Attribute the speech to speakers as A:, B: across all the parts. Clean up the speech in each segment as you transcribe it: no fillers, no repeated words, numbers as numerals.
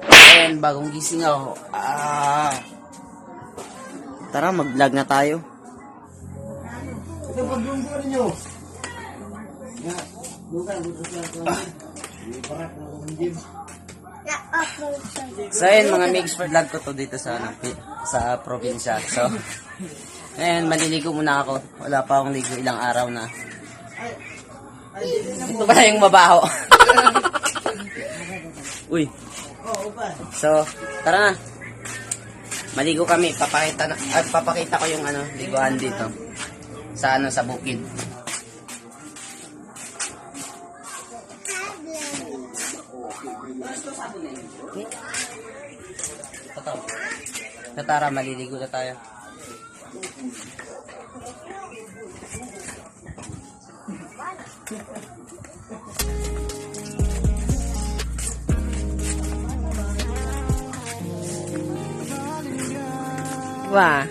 A: Ayan, bagong gising ako. Tara, mag-vlog na tayo.
B: Ito pag-lumbo ninyo.
A: So ayun mga mix for vlog ko to dito sa sa probinsya. So ayun, maliligo muna ako. Wala pa akong ligo, ilang araw na. Ito pala yung mabaho. Uy. So, tara na. Maligo kami, papakita ko yung liguan dito. Sa sa bukid. Tara, maliligo na tayo. Wah.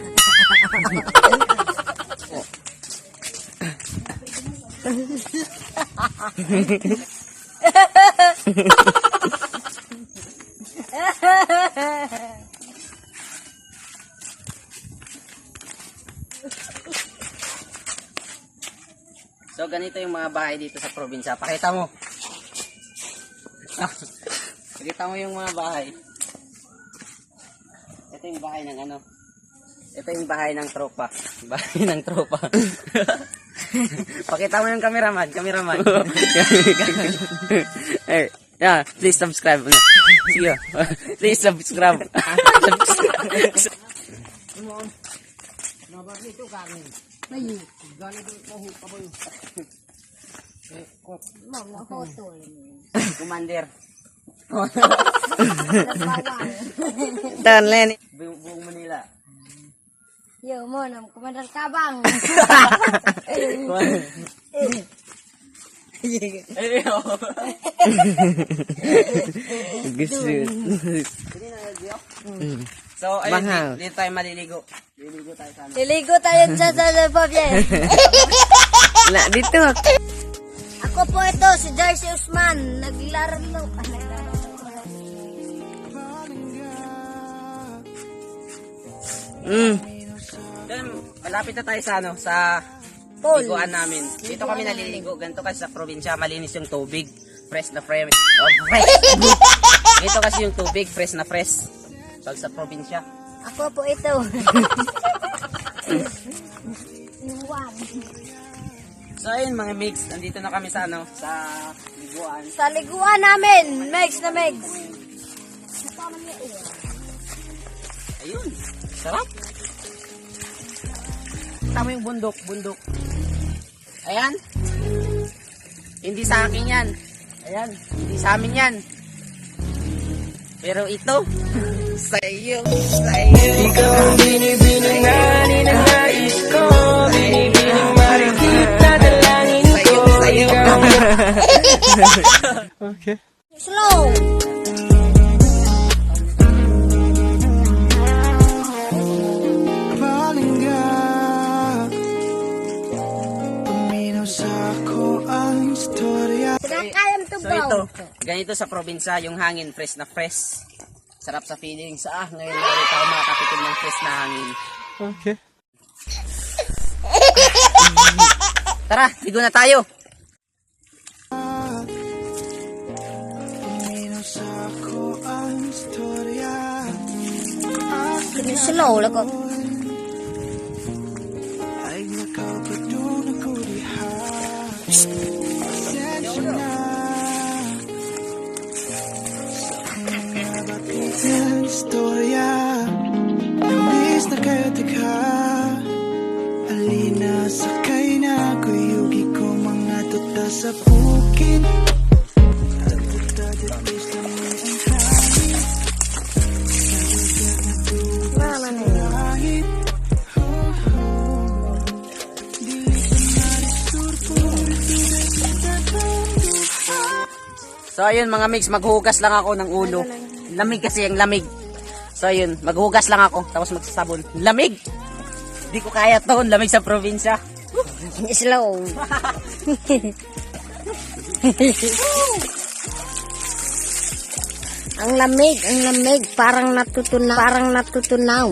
A: So ganito yung mga bahay dito sa probinsya. Pakita mo. Pakita mo yung mga bahay. Ito yung bahay ng Ito yung bahay ng tropa. Bahay ng tropa. Pakita mo yung cameraman. Hey, yeah, please subscribe. Sige. Please subscribe. Commander. Dan Lenny. Buong Manila.
C: Yo, mo nam Komandan Kabang.
A: So, ayun, dito tayo maliligo. Liligo tayo sa
C: Liligo tayo sa Pabye.
A: dito.
C: Ako po ito, si Jersey Usman. Naglaro.
A: Then, malapit na tayo sa sa liguan namin. Dito kami naliligo. Ganito kasi sa probinsya, malinis yung tubig. Fresh na fresh. Ito kasi yung tubig, fresh na fresh. Pag sa probinsya.
C: Ako po ito.
A: So ayun mga mix, nandito na kami sa sa liguan.
C: Sa liguan namin, Megs na Megs.
A: Ayun, sarap. Tama yung bundok. Ayan. Hindi sa akin yan. Ayan, hindi sa amin yan. Pero ito, sa'yo.
D: Ikaw ang binibining na ninanais ko, binibining marikit na dalangin ko. Ikaw
A: Okay.
C: Slow.
A: So ito, ganito sa probinsya, yung hangin fresh na fresh. Sarap sa feelings. Ngayon ulit ako makakatikim ng fresh na hangin.
B: Okay.
A: Tara, ligo na tayo.
C: Slow lang ko.
D: Istorya Nambis na kayo teka Alina sakay na kuyugi ko mga tuta sa bukid At tuta ditis na may ang hangin
C: Mama na yun.
D: Langit Dili ka maristurpo
A: So ayun mga mix, maghugas lang ako ng ulo. Lamig kasi yung lamig. So ayun, maghugas lang ako tapos magsasabon. Lamig! Di ko kaya to, lamig sa probinsya.
C: Slow. Ang lamig, parang natutunaw.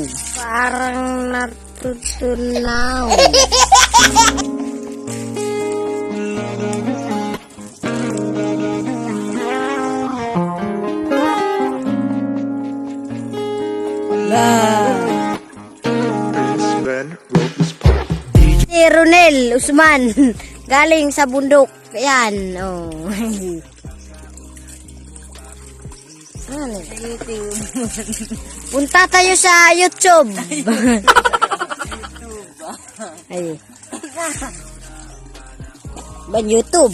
D: Ben wrote this poem.
C: Si Ronel Usman, galing sa bundok. Ayan, oh. Ano? Punta tayo sa YouTube. Ay. Ba YouTube?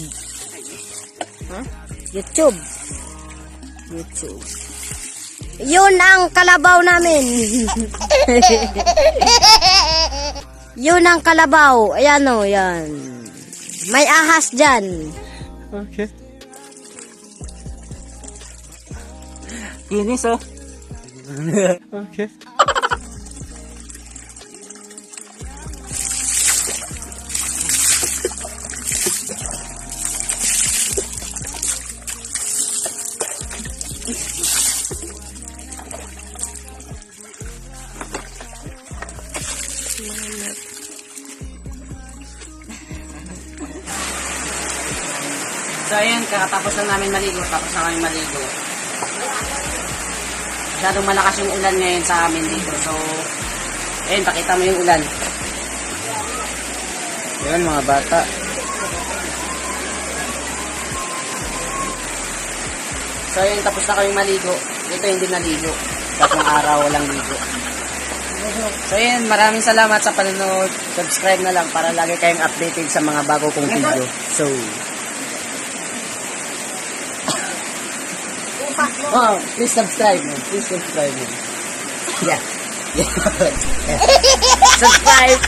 C: Huh? YouTube. Yun ang kalabaw namin. Yun ang kalabaw. Ayan o, yan. May ahas dyan.
B: Okay.
A: Kinis oh.
B: Okay.
A: So ayun, kakatapos lang namin maligo. Tapos na kami maligo. Masyadong malakas yung ulan ngayon sa amin dito. So, ayun, pakita mo yung ulan. Ayun, mga bata. So ayun, tapos na kami maligo. Ito hindi naligo. Tatlong araw walang ligo. So ayun, maraming salamat sa panonood. Subscribe na lang para lagi kayong updated sa mga bago kong video. So, oh, please subscribe mo. Please subscribe mo. Yeah. Subscribe.